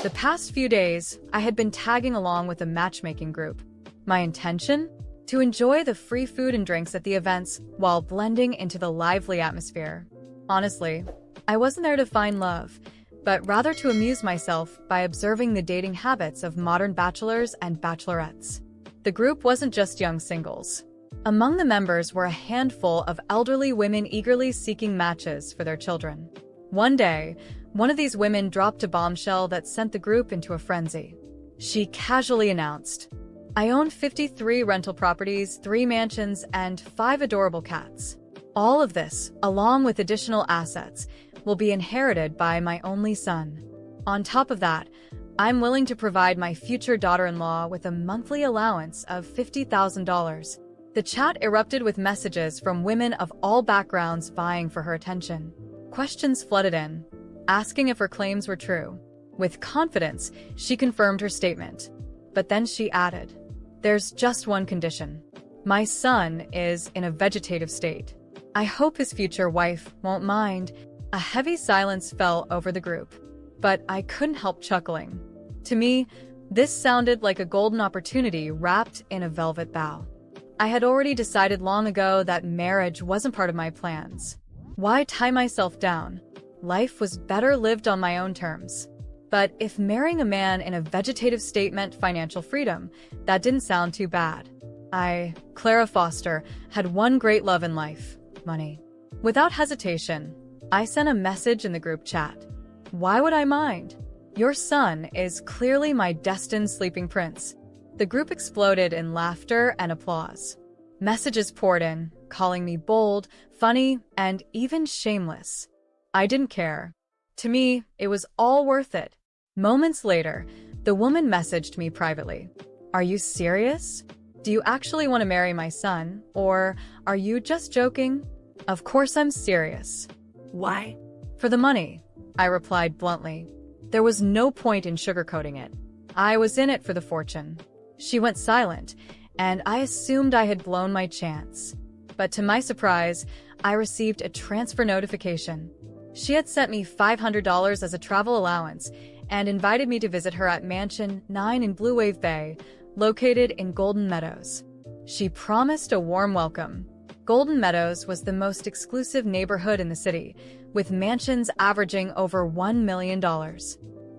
The past few days, I had been tagging along with a matchmaking group. My intention? To enjoy the free food and drinks at the events while blending into the lively atmosphere. Honestly, I wasn't there to find love, but rather to amuse myself by observing the dating habits of modern bachelors and bachelorettes. The group wasn't just young singles. Among the members were a handful of elderly women eagerly seeking matches for their children. One day, one of these women dropped a bombshell that sent the group into a frenzy. She casually announced, "I own 53 rental properties, 3 mansions, and 5 adorable cats. All of this, along with additional assets, will be inherited by my only son. On top of that, I'm willing to provide my future daughter-in-law with a monthly allowance of $50,000. The chat erupted with messages from women of all backgrounds vying for her attention. Questions flooded in, asking if her claims were true. With confidence, she confirmed her statement. But then she added, "There's just one condition. My son is in a vegetative state. I hope his future wife won't mind." A heavy silence fell over the group, but I couldn't help chuckling. To me, this sounded like a golden opportunity wrapped in a velvet bow. I had already decided long ago that marriage wasn't part of my plans. Why tie myself down? Life was better lived on my own terms. But if marrying a man in a vegetative state meant financial freedom, that didn't sound too bad. Clara Foster, had one great love in life: money. Without hesitation, I sent a message in the group chat. "Why would I mind? Your son is clearly my destined sleeping prince." The group exploded in laughter and applause. Messages poured in, calling me bold, funny, and even shameless. I didn't care. To me, it was all worth it. Moments later, the woman messaged me privately. "Are you serious? Do you actually want to marry my son, or are you just joking?" "Of course I'm serious." "Why?" "For the money," I replied bluntly. There was no point in sugarcoating it. I was in it for the fortune. She went silent, and I assumed I had blown my chance. But to my surprise, I received a transfer notification. She had sent me $500 as a travel allowance and invited me to visit her at Mansion 9 in Blue Wave Bay, located in Golden Meadows. She promised a warm welcome. Golden Meadows was the most exclusive neighborhood in the city, with mansions averaging over $1 million.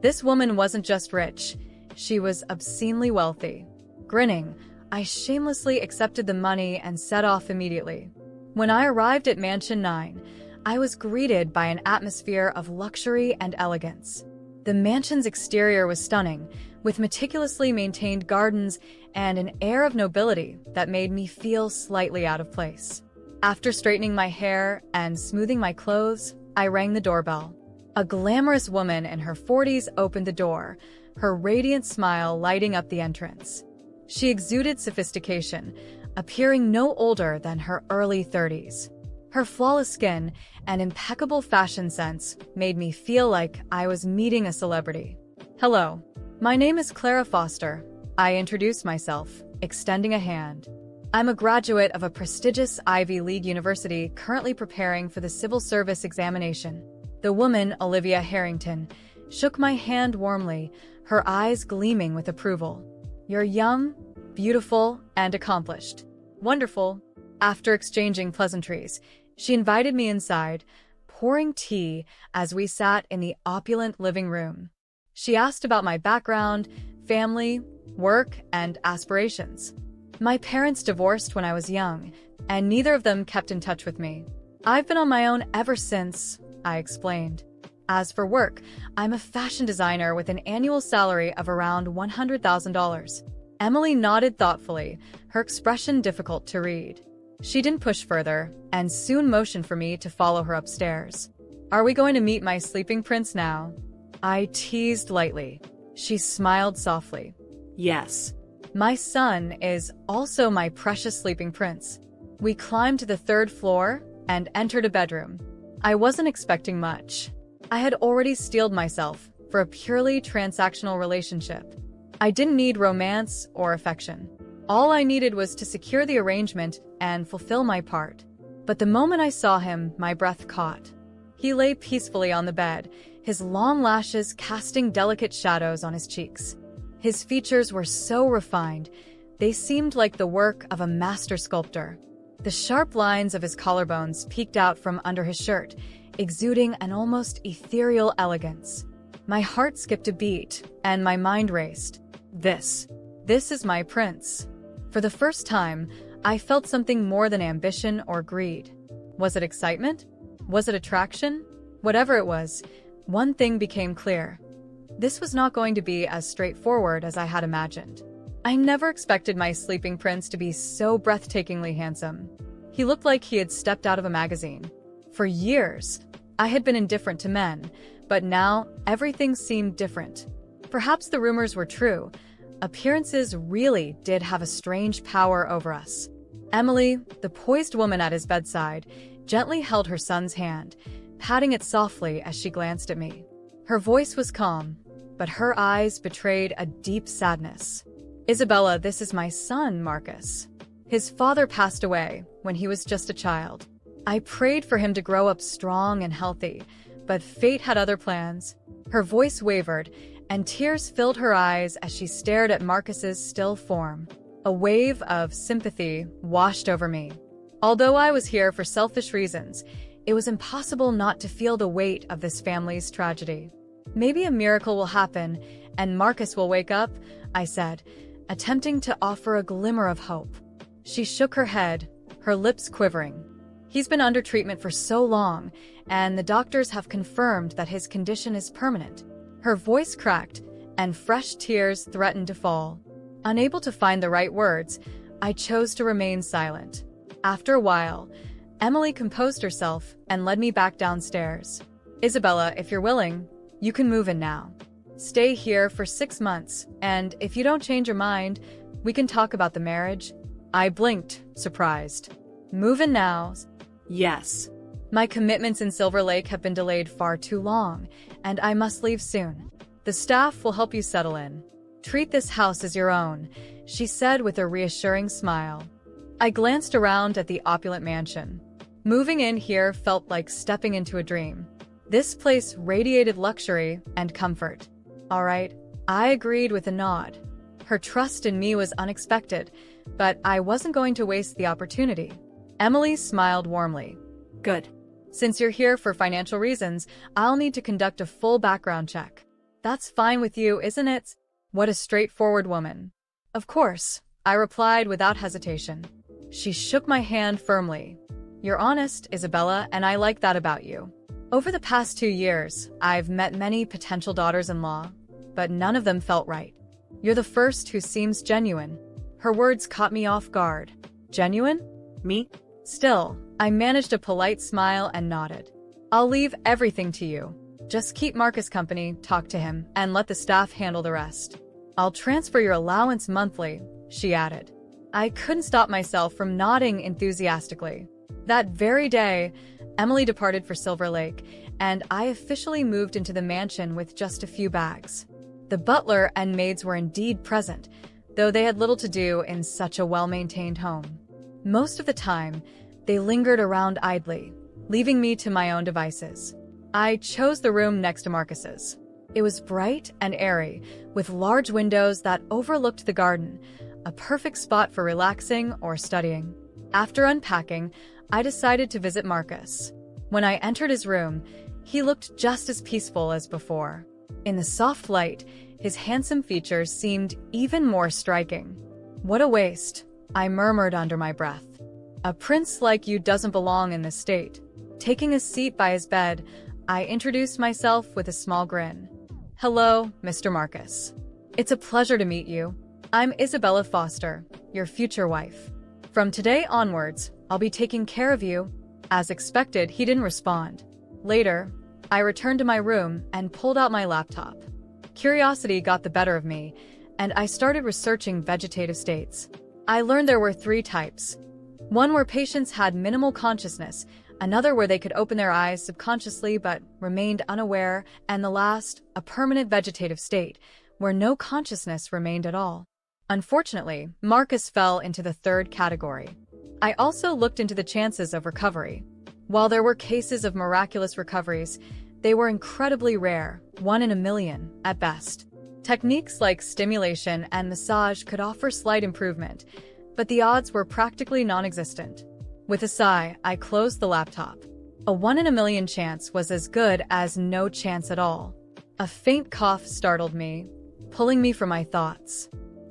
This woman wasn't just rich, she was obscenely wealthy. Grinning, I shamelessly accepted the money and set off immediately. When I arrived at Mansion 9, I was greeted by an atmosphere of luxury and elegance. The mansion's exterior was stunning, with meticulously maintained gardens and an air of nobility that made me feel slightly out of place. After straightening my hair and smoothing my clothes, I rang the doorbell. A glamorous woman in her 40s opened the door, her radiant smile lighting up the entrance. She exuded sophistication, appearing no older than her early 30s. Her flawless skin and impeccable fashion sense made me feel like I was meeting a celebrity. "Hello, my name is Clara Foster," I introduced myself, extending a hand. "I'm a graduate of a prestigious Ivy League university currently preparing for the civil service examination." The woman, Olivia Harrington, shook my hand warmly, her eyes gleaming with approval. "You're young, beautiful, and accomplished." "Wonderful." After exchanging pleasantries, she invited me inside, pouring tea as we sat in the opulent living room. She asked about my background, family, work, and aspirations. My parents divorced when I was young, and neither of them kept in touch with me. "I've been on my own ever since," I explained. "As for work, I'm a fashion designer with an annual salary of around $100,000. Emily nodded thoughtfully, her expression difficult to read. She didn't push further, and soon motioned for me to follow her upstairs. "Are we going to meet my sleeping prince now?" I teased lightly. She smiled softly. "Yes." "My son is also my precious sleeping prince." We climbed to the 3rd floor and entered a bedroom. I wasn't expecting much. I had already steeled myself for a purely transactional relationship. I didn't need romance or affection. All I needed was to secure the arrangement and fulfill my part. But the moment I saw him, my breath caught. He lay peacefully on the bed, his long lashes casting delicate shadows on his cheeks. His features were so refined, they seemed like the work of a master sculptor. The sharp lines of his collarbones peeked out from under his shirt, exuding an almost ethereal elegance. My heart skipped a beat, and my mind raced. This is my prince. For the first time, I felt something more than ambition or greed. Was it excitement? Was it attraction? Whatever it was, one thing became clear. This was not going to be as straightforward as I had imagined. I never expected my sleeping prince to be so breathtakingly handsome. He looked like he had stepped out of a magazine. For years, I had been indifferent to men, but now everything seemed different. Perhaps the rumors were true. Appearances really did have a strange power over us. Emily, the poised woman at his bedside, gently held her son's hand, patting it softly as she glanced at me. Her voice was calm, but her eyes betrayed a deep sadness. "Isabella, this is my son, Marcus. His father passed away when he was just a child. I prayed for him to grow up strong and healthy, but fate had other plans." Her voice wavered, and tears filled her eyes as she stared at Marcus's still form. A wave of sympathy washed over me. Although I was here for selfish reasons, it was impossible not to feel the weight of this family's tragedy. "Maybe a miracle will happen, and Marcus will wake up," I said, attempting to offer a glimmer of hope. She shook her head, her lips quivering. "He's been under treatment for so long, and the doctors have confirmed that his condition is permanent." Her voice cracked, and fresh tears threatened to fall. Unable to find the right words, I chose to remain silent. After a while, Emily composed herself and led me back downstairs. "Isabella, if you're willing, you can move in now. Stay here for 6 months, and if you don't change your mind, we can talk about the marriage." I blinked, surprised. "Move in now?" "Yes. My commitments in Silver Lake have been delayed far too long, and I must leave soon. The staff will help you settle in. Treat this house as your own," she said with a reassuring smile. I glanced around at the opulent mansion. Moving in here felt like stepping into a dream. This place radiated luxury and comfort. "All right," I agreed with a nod. Her trust in me was unexpected, but I wasn't going to waste the opportunity. Emily smiled warmly. "Good. Since you're here for financial reasons, I'll need to conduct a full background check." "That's fine with you, isn't it?" What a straightforward woman. "Of course," I replied without hesitation. She shook my hand firmly. "You're honest, Isabella, and I like that about you." Over the past 2 years, I've met many potential daughters-in-law, but none of them felt right. "You're the first who seems genuine." Her words caught me off guard. "Genuine? Me?" Still, I managed a polite smile and nodded. "I'll leave everything to you. Just keep Marcus company, talk to him, and let the staff handle the rest. I'll transfer your allowance monthly," she added. I couldn't stop myself from nodding enthusiastically. That very day, Emily departed for Silver Lake, and I officially moved into the mansion with just a few bags. The butler and maids were indeed present, though they had little to do in such a well-maintained home. Most of the time, they lingered around idly, leaving me to my own devices. I chose the room next to Marcus's. It was bright and airy, with large windows that overlooked the garden, a perfect spot for relaxing or studying. After unpacking, I decided to visit Marcus. When I entered his room, he looked just as peaceful as before. In the soft light, his handsome features seemed even more striking. "What a waste," I murmured under my breath. "A prince like you doesn't belong in this state." Taking a seat by his bed, I introduced myself with a small grin. "Hello, Mr. Marcus. It's a pleasure to meet you. I'm Isabella Foster, your future wife. From today onwards, I'll be taking care of you." As expected, he didn't respond. Later, I returned to my room and pulled out my laptop. Curiosity got the better of me, and I started researching vegetative states. I learned there were 3 types. One where patients had minimal consciousness, another where they could open their eyes subconsciously but remained unaware, and the last, a permanent vegetative state, where no consciousness remained at all. Unfortunately, Marcus fell into the 3rd category. I also looked into the chances of recovery. While there were cases of miraculous recoveries, They were incredibly rare, 1 in a million, at best. Techniques like stimulation and massage could offer slight improvement, but the odds were practically non-existent. With a sigh, I closed the laptop. A 1 in a million chance was as good as no chance at all. A faint cough startled me, pulling me from my thoughts.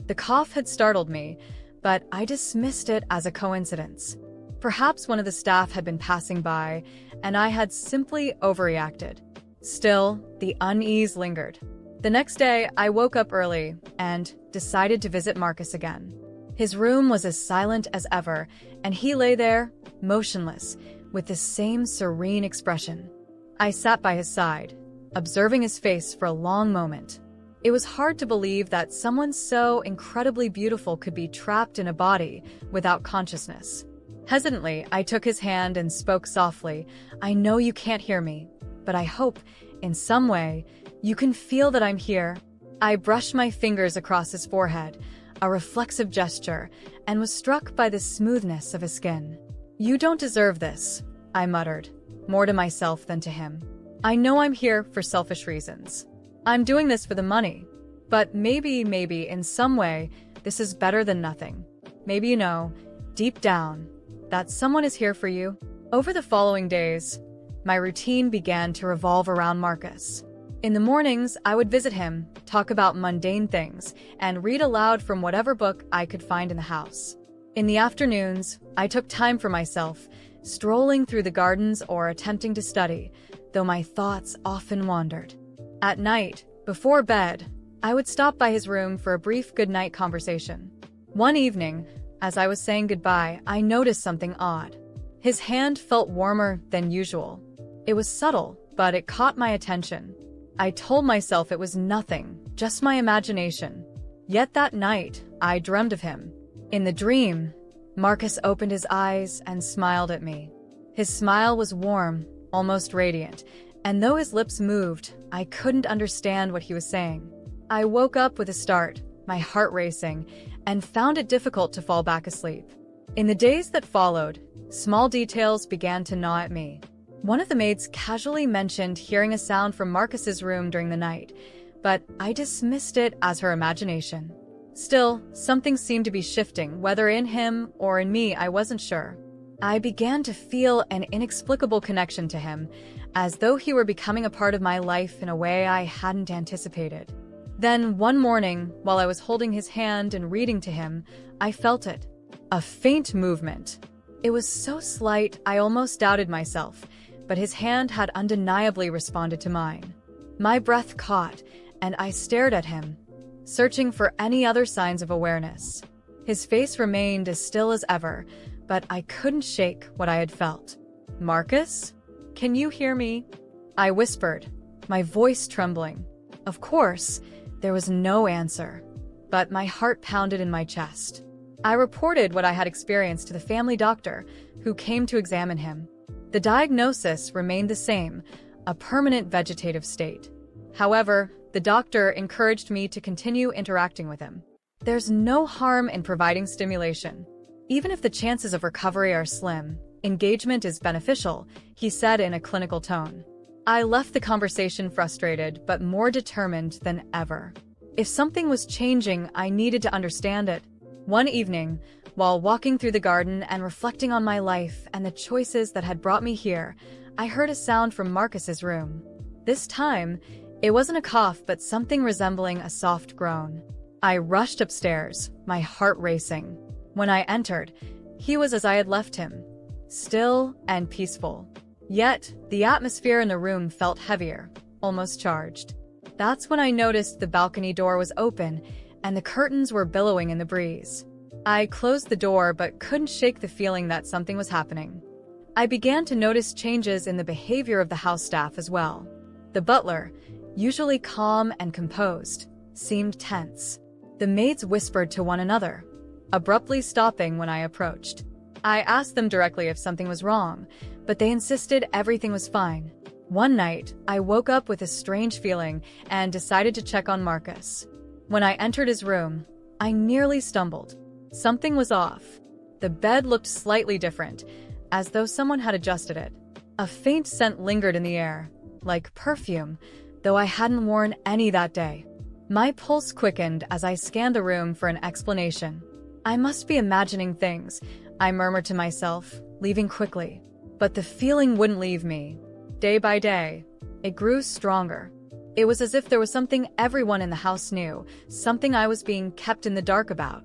The cough had startled me, but I dismissed it as a coincidence. Perhaps one of the staff had been passing by, and I had simply overreacted. Still, the unease lingered. The next day, I woke up early and decided to visit Marcus again. His room was as silent as ever, and he lay there, motionless, with the same serene expression. I sat by his side, observing his face for a long moment. It was hard to believe that someone so incredibly beautiful could be trapped in a body without consciousness. Hesitantly, I took his hand and spoke softly. "I know you can't hear me, but I hope, in some way, you can feel that I'm here." I brushed my fingers across his forehead, a reflexive gesture, and was struck by the smoothness of his skin. "You don't deserve this," I muttered, more to myself than to him. "I know I'm here for selfish reasons. I'm doing this for the money. But maybe, in some way, this is better than nothing. Maybe you know, deep down, that someone is here for you." Over the following days, my routine began to revolve around Marcus. In the mornings, I would visit him, talk about mundane things, and read aloud from whatever book I could find in the house. In the afternoons, I took time for myself, strolling through the gardens or attempting to study, though my thoughts often wandered. At night, before bed, I would stop by his room for a brief goodnight conversation. One evening, as I was saying goodbye, I noticed something odd. His hand felt warmer than usual. It was subtle, but it caught my attention. I told myself it was nothing, just my imagination. Yet that night, I dreamed of him. In the dream, Marcus opened his eyes and smiled at me. His smile was warm, almost radiant, and though his lips moved, I couldn't understand what he was saying. I woke up with a start, my heart racing, and found it difficult to fall back asleep. In the days that followed, small details began to gnaw at me. One of the maids casually mentioned hearing a sound from Marcus's room during the night, but I dismissed it as her imagination. Still, something seemed to be shifting, whether in him or in me, I wasn't sure. I began to feel an inexplicable connection to him, as though he were becoming a part of my life in a way I hadn't anticipated. Then, one morning, while I was holding his hand and reading to him, I felt it. A faint movement. It was so slight I almost doubted myself, but his hand had undeniably responded to mine. My breath caught, and I stared at him, searching for any other signs of awareness. His face remained as still as ever, but I couldn't shake what I had felt. "Marcus? Can you hear me?" I whispered, my voice trembling. Of course, there was no answer, but my heart pounded in my chest. I reported what I had experienced to the family doctor, who came to examine him. The diagnosis remained the same, a permanent vegetative state. However, the doctor encouraged me to continue interacting with him. "There's no harm in providing stimulation. Even if the chances of recovery are slim, engagement is beneficial," he said in a clinical tone. I left the conversation frustrated but more determined than ever. If something was changing, I needed to understand it. One evening, while walking through the garden and reflecting on my life and the choices that had brought me here, I heard a sound from Marcus's room. This time, it wasn't a cough but something resembling a soft groan. I rushed upstairs, my heart racing. When I entered, he was as I had left him, still and peaceful. Yet, the atmosphere in the room felt heavier, almost charged. That's when I noticed the balcony door was open and the curtains were billowing in the breeze. I closed the door but couldn't shake the feeling that something was happening. I began to notice changes in the behavior of the house staff as well. The butler, usually calm and composed, seemed tense. The maids whispered to one another, abruptly stopping when I approached. I asked them directly if something was wrong, but they insisted everything was fine. One night, I woke up with a strange feeling and decided to check on Marcus. When I entered his room, I nearly stumbled. Something was off. The bed looked slightly different, as though someone had adjusted it. A faint scent lingered in the air, like perfume, though I hadn't worn any that day. My pulse quickened as I scanned the room for an explanation. I must be imagining things, I murmured to myself, leaving quickly. But the feeling wouldn't leave me. Day by day, it grew stronger. It was as if there was something everyone in the house knew, something I was being kept in the dark about.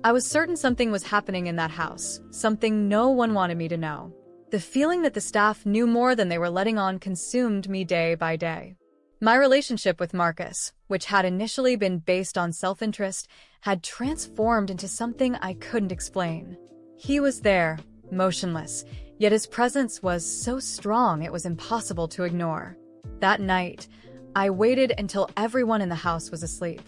I was certain something was happening in that house, something no one wanted me to know. The feeling that the staff knew more than they were letting on consumed me day by day. My relationship with Marcus, which had initially been based on self-interest, had transformed into something I couldn't explain. He was there, motionless, yet his presence was so strong it was impossible to ignore. That night, I waited until everyone in the house was asleep.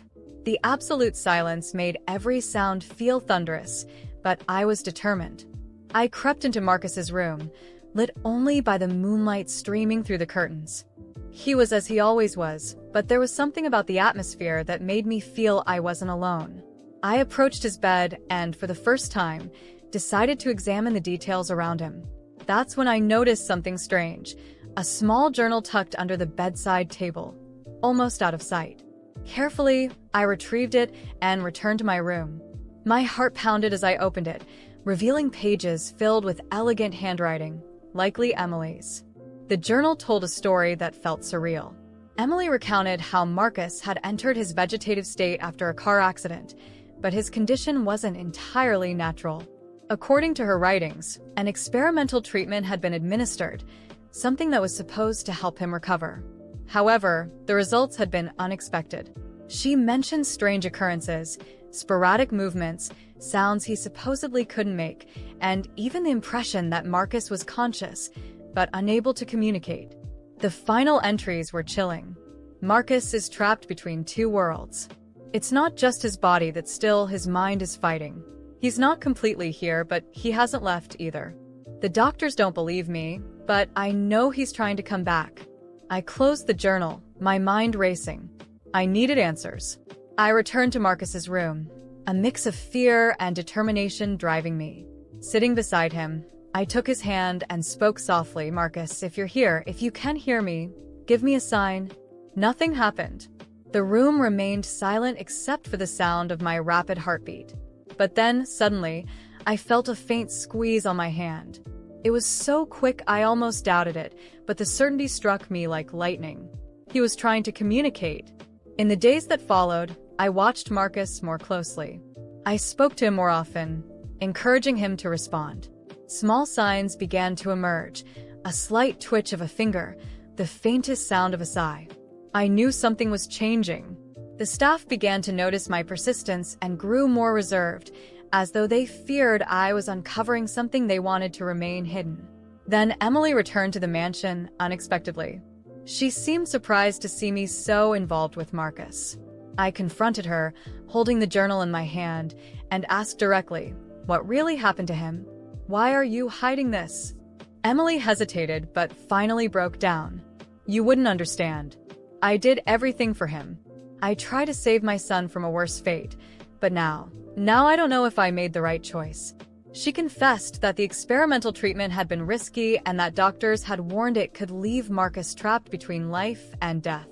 The absolute silence made every sound feel thunderous, but I was determined. I crept into Marcus's room, lit only by the moonlight streaming through the curtains. He was as he always was, but there was something about the atmosphere that made me feel I wasn't alone. I approached his bed and, for the first time, decided to examine the details around him. That's when I noticed something strange, a small journal tucked under the bedside table, almost out of sight. Carefully, I retrieved it and returned to my room. My heart pounded as I opened it, revealing pages filled with elegant handwriting, likely Emily's. The journal told a story that felt surreal. Emily recounted how Marcus had entered his vegetative state after a car accident, but his condition wasn't entirely natural. According to her writings, an experimental treatment had been administered, something that was supposed to help him recover. However, the results had been unexpected. She mentioned strange occurrences, sporadic movements, sounds he supposedly couldn't make, and even the impression that Marcus was conscious, but unable to communicate. The final entries were chilling. Marcus is trapped between two worlds. It's not just his body that's still, his mind is fighting. He's not completely here, but he hasn't left either. The doctors don't believe me, but I know he's trying to come back. I closed the journal, my mind racing. I needed answers. I returned to Marcus's room, a mix of fear and determination driving me. Sitting beside him, I took his hand and spoke softly. Marcus, if you're here, if you can hear me, give me a sign. Nothing happened. The room remained silent except for the sound of my rapid heartbeat. But then, suddenly, I felt a faint squeeze on my hand. It was so quick I almost doubted it, but the certainty struck me like lightning. He was trying to communicate. In the days that followed, I watched Marcus more closely. I spoke to him more often, encouraging him to respond. Small signs began to emerge, a slight twitch of a finger, the faintest sound of a sigh. I knew something was changing. The staff began to notice my persistence and grew more reserved, as though they feared I was uncovering something they wanted to remain hidden. Then Emily returned to the mansion unexpectedly. She seemed surprised to see me so involved with Marcus. I confronted her, holding the journal in my hand, and asked directly, what really happened to him? Why are you hiding this? Emily hesitated, but finally broke down. You wouldn't understand. I did everything for him. I tried to save my son from a worse fate, but now I don't know if I made the right choice. She confessed that the experimental treatment had been risky and that doctors had warned it could leave Marcus trapped between life and death.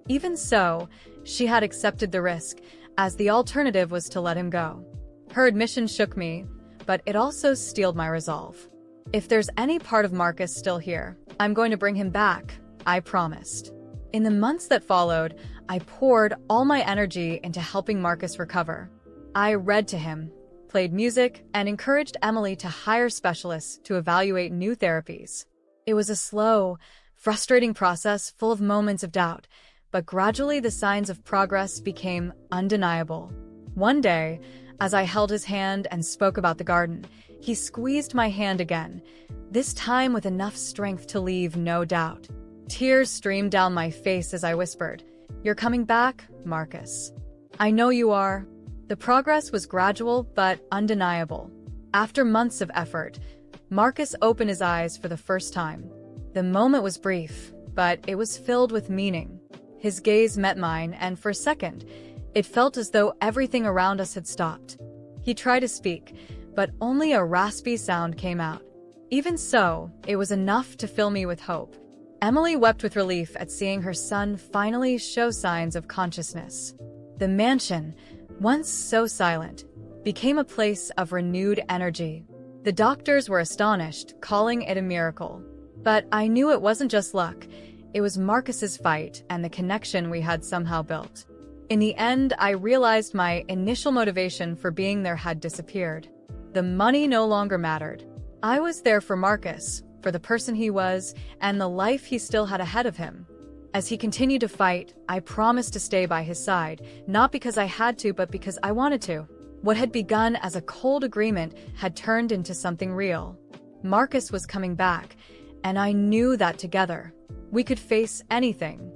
Even so, she had accepted the risk, as the alternative was to let him go. Her admission shook me, but it also steeled my resolve. If there's any part of Marcus still here, I'm going to bring him back, I promised. In the months that followed, I poured all my energy into helping Marcus recover. I read to him, played music, and encouraged Emily to hire specialists to evaluate new therapies. It was a slow, frustrating process full of moments of doubt, but gradually the signs of progress became undeniable. One day, as I held his hand and spoke about the garden, he squeezed my hand again, this time with enough strength to leave no doubt. Tears streamed down my face as I whispered, "You're coming back, Marcus." "I know you are." The progress was gradual but undeniable. After months of effort, Marcus opened his eyes for the first time. The moment was brief, but it was filled with meaning. His gaze met mine, and for a second, it felt as though everything around us had stopped. He tried to speak, but only a raspy sound came out. Even so, it was enough to fill me with hope. Emily wept with relief at seeing her son finally show signs of consciousness. The mansion, once so silent, became a place of renewed energy. The doctors were astonished, calling it a miracle. But I knew it wasn't just luck. It was Marcus's fight and the connection we had somehow built. In the end, I realized my initial motivation for being there had disappeared. The money no longer mattered. I was there for Marcus, for the person he was, and the life he still had ahead of him. As he continued to fight, I promised to stay by his side, not because I had to, but because I wanted to. What had begun as a cold agreement had turned into something real. Marcus was coming back, and I knew that together, we could face anything.